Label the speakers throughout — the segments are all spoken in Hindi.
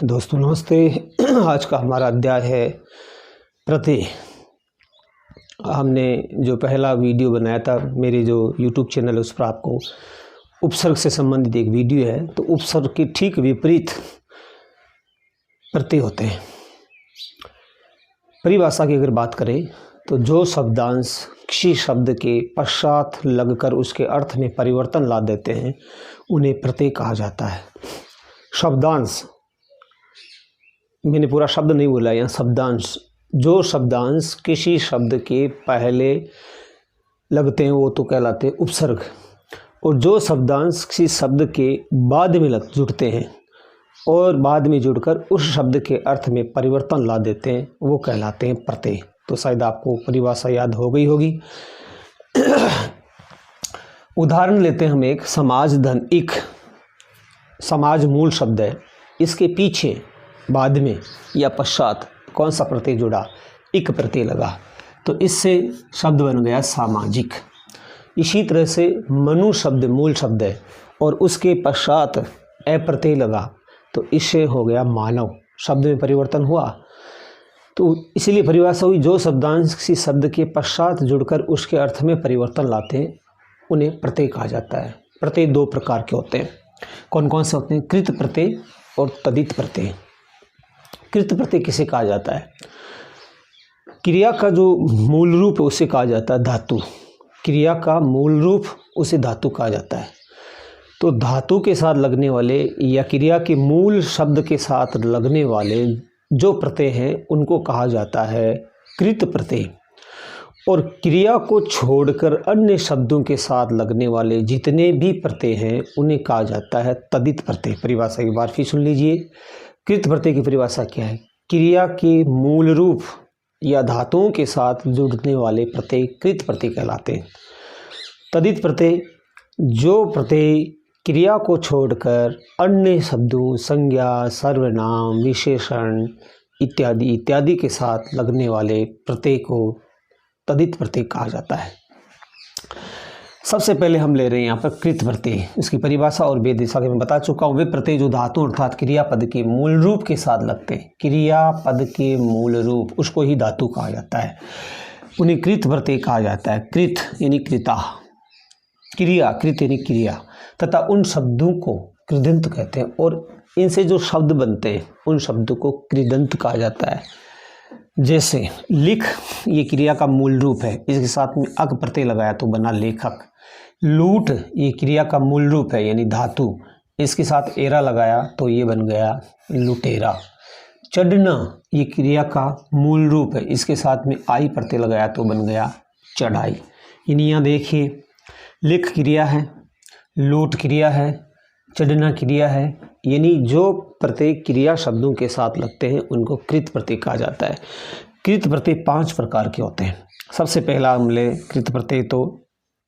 Speaker 1: दोस्तों नमस्ते। आज का हमारा अध्याय है प्रत्यय। हमने जो पहला वीडियो बनाया था, मेरे जो यूट्यूब चैनल है उस पर आपको उपसर्ग से संबंधित एक वीडियो है। तो उपसर्ग के ठीक विपरीत प्रत्यय होते हैं। परिभाषा की अगर बात करें तो जो शब्दांश किसी शब्द के पश्चात लगकर उसके अर्थ में परिवर्तन ला देते हैं उन्हें प्रत्यय कहा जाता है। शब्दांश, मैंने पूरा शब्द नहीं बोला, यहाँ शब्दांश। जो शब्दांश किसी शब्द के पहले लगते हैं वो तो कहलाते हैं उपसर्ग, और जो शब्दांश किसी शब्द के बाद में जुड़ते हैं और बाद में जुड़कर उस शब्द के अर्थ में परिवर्तन ला देते हैं वो कहलाते हैं प्रत्यय। तो शायद आपको परिभाषा याद हो गई होगी। उदाहरण लेते हैं हम एक समाज धन इक। समाज मूल शब्द है, इसके पीछे बाद में या पश्चात कौन सा प्रत्यय जुड़ा? इक प्रत्यय लगा, तो इससे शब्द बन गया सामाजिक। इसी तरह से मनु शब्द मूल शब्द है और उसके पश्चात ए प्रत्यय लगा तो इससे हो गया मानव। शब्द में परिवर्तन हुआ, तो इसीलिए परिभाषा हुई जो शब्दांश किसी शब्द के पश्चात जुड़कर उसके अर्थ में परिवर्तन लाते हैं उन्हें प्रत्यय कहा जाता है। प्रत्यय दो प्रकार के होते हैं। कौन कौन से होते हैं? कृत प्रत्यय और तदित प्रत्यय। कृत प्रत्यय किसे कहा जाता है? क्रिया का जो मूल रूप है उसे कहा जाता है धातु। क्रिया का मूल रूप उसे धातु कहा जाता है। तो धातु के साथ लगने वाले या क्रिया के मूल शब्द के साथ लगने वाले जो प्रत्यय हैं उनको कहा जाता है कृत प्रत्यय। और क्रिया को छोड़कर अन्य शब्दों के साथ लगने वाले जितने भी प्रत्यय हैं उन्हें कहा जाता है तदित प्रत्यय। परिभाषा एक बार फिर सुन लीजिए। कृत प्रत्यय की परिभाषा क्या है? क्रिया के मूल रूप या धातुओं के साथ जुड़ने वाले प्रत्यय कृत प्रत्यय कहलाते हैं। तदित प्रत्यय जो प्रत्यय क्रिया को छोड़कर अन्य शब्दों, संज्ञा, सर्वनाम, विशेषण इत्यादि इत्यादि के साथ लगने वाले प्रत्यय को तदित प्रत्यय कहा जाता है। सबसे पहले हम ले रहे हैं यहाँ पर कृत प्रत्यय। इसकी परिभाषा और भेद जैसा कि मैं बता चुका हूँ, वे प्रत्यय जो धातु अर्थात क्रियापद के मूल रूप के साथ लगते हैं। क्रियापद के मूल रूप उसको ही धातु कहा जाता है, उन्हें कृत प्रत्यय कहा जाता है। कृत यानी कृता, क्रिया, कृत यानी क्रिया, तथा उन शब्दों को कृदंत कहते हैं और इनसे जो शब्द बनते हैं उन शब्दों को कृदंत कहा जाता है। जैसे लिख, ये क्रिया का मूल रूप है, इसके साथ में अक प्रत्यय लगाया तो बना लेखक। लूट, ये क्रिया का मूल रूप है यानी धातु, इसके साथ एरा लगाया तो ये बन गया लुटेरा। चढ़ना, ये क्रिया का मूल रूप है, इसके साथ में आई प्रत्यय लगाया तो बन गया चढ़ाई। यानी यहाँ देखिए, लिख क्रिया है, लूट क्रिया है, चढ़ना क्रिया है, यानी जो प्रत्यय क्रिया शब्दों के साथ लगते हैं उनको कृत प्रत्यय कहा जाता है। कृत प्रत्यय 5 प्रकार के होते हैं। सबसे पहला हम ले कृत प्रत्यय, तो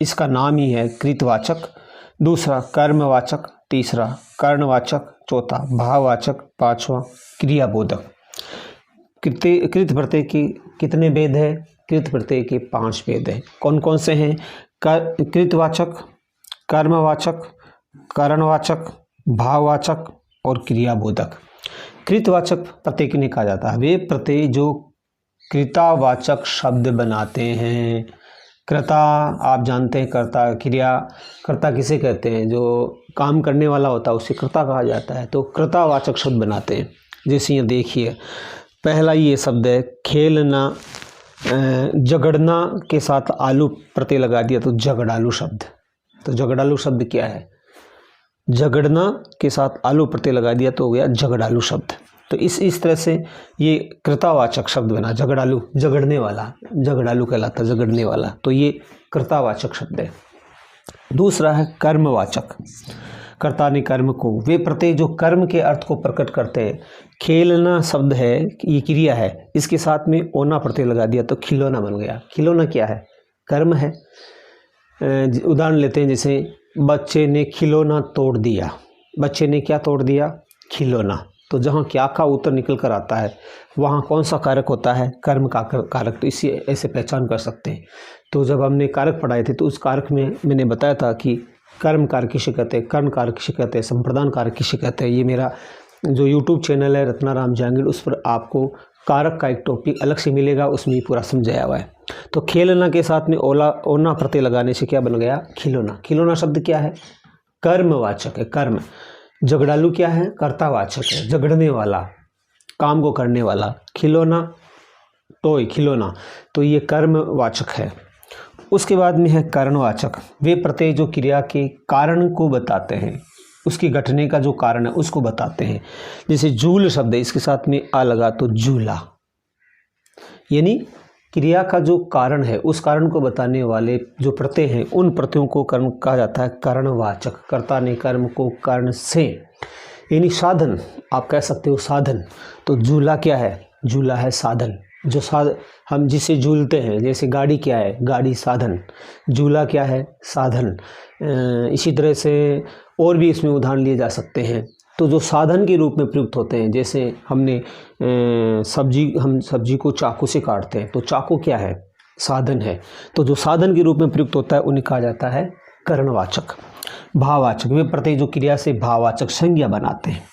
Speaker 1: इसका नाम ही है कृतवाचक, दूसरा कर्मवाचक, तीसरा कर्णवाचक, चौथा भाववाचक, पांचवा क्रियाबोधक। कृत प्रत्यय के कितने भेद है? कृत प्रत्यय के 5 भेद हैं। कौन कौन से हैं? कृतवाचक, कर्मवाचक, कर्णवाचक, भाववाचक और क्रियाबोधक। कृतवाचक प्रत्यय किन्हें कहा जाता है? वे प्रत्यय जो कृतावाचक शब्द बनाते हैं। कर्ता, आप जानते हैं कर्ता, क्रिया कर्ता किसे कहते हैं? जो काम करने वाला होता है उसे कर्ता कहा जाता है। तो कृतावाचक शब्द बनाते हैं। जैसे ये देखिए, पहला ये शब्द है खेलना, झगड़ना के साथ आलू प्रत्यय लगा दिया तो झगड़ालू शब्द। तो झगड़ालू शब्द क्या है? झगड़ना के साथ आलू प्रत्यय लगा दिया तो हो गया झगड़ालू शब्द। तो इस तरह से ये कृतावाचक शब्द बना। झगड़ालू, झगड़ने वाला, झगड़ालू कहलाता, झगड़ने वाला, तो ये कृतावाचक शब्द है। दूसरा है कर्मवाचक। कर्ता ने कर्म को, वे प्रत्यय जो कर्म के अर्थ को प्रकट करते हैं। खेलना शब्द है, ये क्रिया है, इसके साथ में ओना प्रत्यय लगा दिया तो खिलौना बन गया। खिलौना क्या है? कर्म है। उदाहरण लेते हैं, जैसे बच्चे ने खिलौना तोड़ दिया। बच्चे ने क्या तोड़ दिया? खिलौना। तो जहाँ क्या का उत्तर निकल कर आता है वहाँ कौन सा कारक होता है? कर्म का कारक। तो इसी ऐसे पहचान कर सकते हैं। तो जब हमने कारक पढ़ाए थे तो उस कारक में मैंने बताया था कि कर्म कारक किसे कहते हैं, कर्ण कारक किसे कहते हैं, संप्रदान कारक किसे कहते हैं। ये मेरा जो यूट्यूब चैनल है रत्नाराम जहांगीर, उस पर आपको कारक का एक टॉपिक अलग से मिलेगा, उसमें पूरा समझाया हुआ है। तो खेलना के साथ में ओना प्रत्यय लगाने से क्या बन गया? खिलौना। खिलौना शब्द क्या है? कर्मवाचक है, कर्म। झगड़ालू क्या है? कर्तावाचक है, झगड़ने वाला, काम को करने वाला। खिलौना, टॉय, खिलौना, तो ये कर्मवाचक है। उसके बाद में है कारणवाचक। वे प्रत्यय जो क्रिया के कारण को बताते हैं, उसकी घटने का जो कारण है उसको बताते हैं। जैसे जूल शब्द है, इसके साथ में आ लगा तो जूला, यानी क्रिया का जो कारण है उस कारण को बताने वाले जो प्रत्यय हैं उन प्रत्ययों को कर्म कहा जाता है कारणवाचक। कर्ता ने कर्म को कारण से, यानी साधन, आप कह सकते हो साधन। तो जूला क्या है? जूला है साधन, जो हम जिसे झूलते हैं। जैसे गाड़ी क्या है? गाड़ी साधन। झूला क्या है? साधन। इसी तरह से और भी इसमें उदाहरण लिए जा सकते हैं। तो जो साधन के रूप में प्रयुक्त होते हैं, जैसे हम सब्जी को चाकू से काटते हैं, तो चाकू क्या है? साधन है। तो जो साधन के रूप में प्रयुक्त होता है उन्हें कहा जाता है कर्णवाचक। भाववाचक, वे प्रत्यय जो क्रिया से भाववाचक संज्ञा बनाते हैं।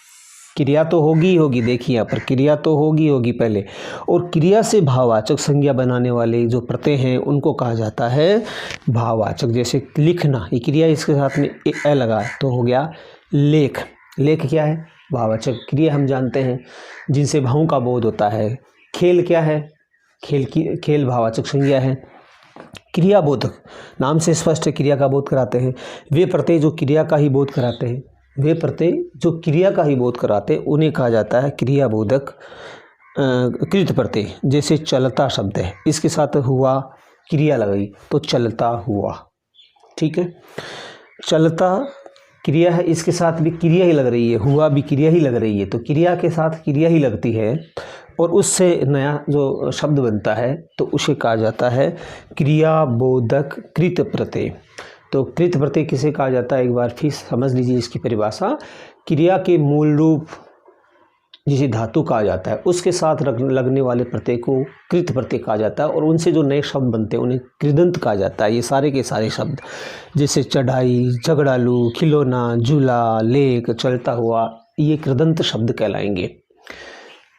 Speaker 1: क्रिया तो होगी ही होगी, देखिए यहाँ पर क्रिया तो होगी पहले, और क्रिया से भाववाचक संज्ञा बनाने वाले जो प्रत्यय हैं उनको कहा जाता है भाववाचक। जैसे लिखना, ये क्रिया, इसके साथ में ए लगा तो हो गया लेख। लेख क्या है? भाववाचक क्रिया, हम जानते हैं जिनसे भावों का बोध होता है। खेल क्या है? खेल भाववाचक संज्ञा है। क्रियाबोधक, नाम से स्पष्ट है, क्रिया का बोध कराते हैं। वे प्रत्यय जो क्रिया का ही बोध कराते हैं, वे प्रत्यय जो क्रिया का ही बोध कराते हैं उन्हें कहा जाता है क्रियाबोधक कृत प्रत्यय। जैसे चलता शब्द है, इसके साथ हुआ क्रिया लगाई तो चलता हुआ, ठीक है। चलता क्रिया है, इसके साथ भी क्रिया ही लग रही है, हुआ भी क्रिया ही लग रही है, तो क्रिया के साथ क्रिया ही लगती है और उससे नया जो शब्द बनता है तो उसे कहा जाता है क्रियाबोधक कृत प्रत्यय। तो कृत प्रत्यय किसे कहा जाता है? एक बार फिर समझ लीजिए इसकी परिभाषा। क्रिया के मूल रूप जिसे धातु कहा जाता है उसके साथ लगने वाले प्रत्यय को कृत प्रत्यय कहा जाता है और उनसे जो नए शब्द बनते हैं उन्हें कृदंत कहा जाता है। ये सारे के सारे शब्द जैसे चढ़ाई, झगड़ालू, खिलौना, झूला, लेख, चलता हुआ, ये कृदंत शब्द कहलाएंगे।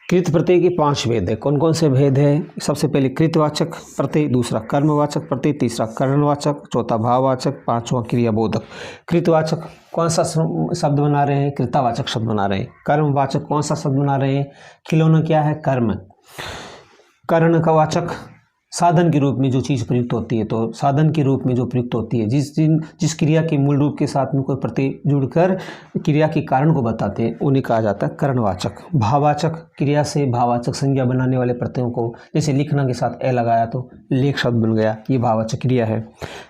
Speaker 1: कृत प्रत्यय के 5 भेद है। कौन कौन से भेद है? सबसे पहले कृतवाचक प्रत्यय, दूसरा कर्मवाचक प्रत्यय, तीसरा करणवाचक, चौथा भाववाचक, पांचवा क्रियाबोधक। कृतवाचक कौन सा शब्द बना रहे हैं? कृतावाचक शब्द बना रहे हैं। कर्मवाचक कौन सा शब्द बना रहे हैं? खिलौना क्या है? कर्म। कर्ण का वाचक साधन के रूप में जो चीज़ प्रयुक्त होती है, तो साधन के रूप में जो प्रयुक्त होती है, जिस क्रिया के मूल रूप के साथ में कोई प्रत्यय जुड़कर क्रिया के कारण को बताते हैं उन्हें कहा जाता है करणवाचक। भाववाचक क्रिया से भाववाचक संज्ञा बनाने वाले प्रत्ययों को, जैसे लिखना के साथ ए लगाया तो लेख शब्द बन गया, ये भाववाचक क्रिया है।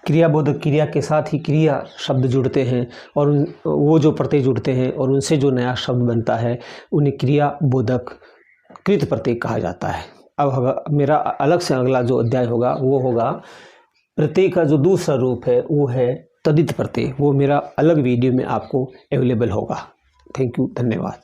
Speaker 1: क्रियाबोधक क्रिया के साथ ही क्रिया शब्द जुड़ते हैं और वो जो प्रत्यय जुड़ते हैं और उनसे जो नया शब्द बनता है उन्हें क्रियाबोधक कृत प्रत्यय कहा जाता है। अब मेरा अलग से अगला जो अध्याय होगा वो होगा प्रत्यय का जो दूसरा रूप है वो है तदित प्रत्यय। वो मेरा अलग वीडियो में आपको अवेलेबल होगा। थैंक यू, धन्यवाद।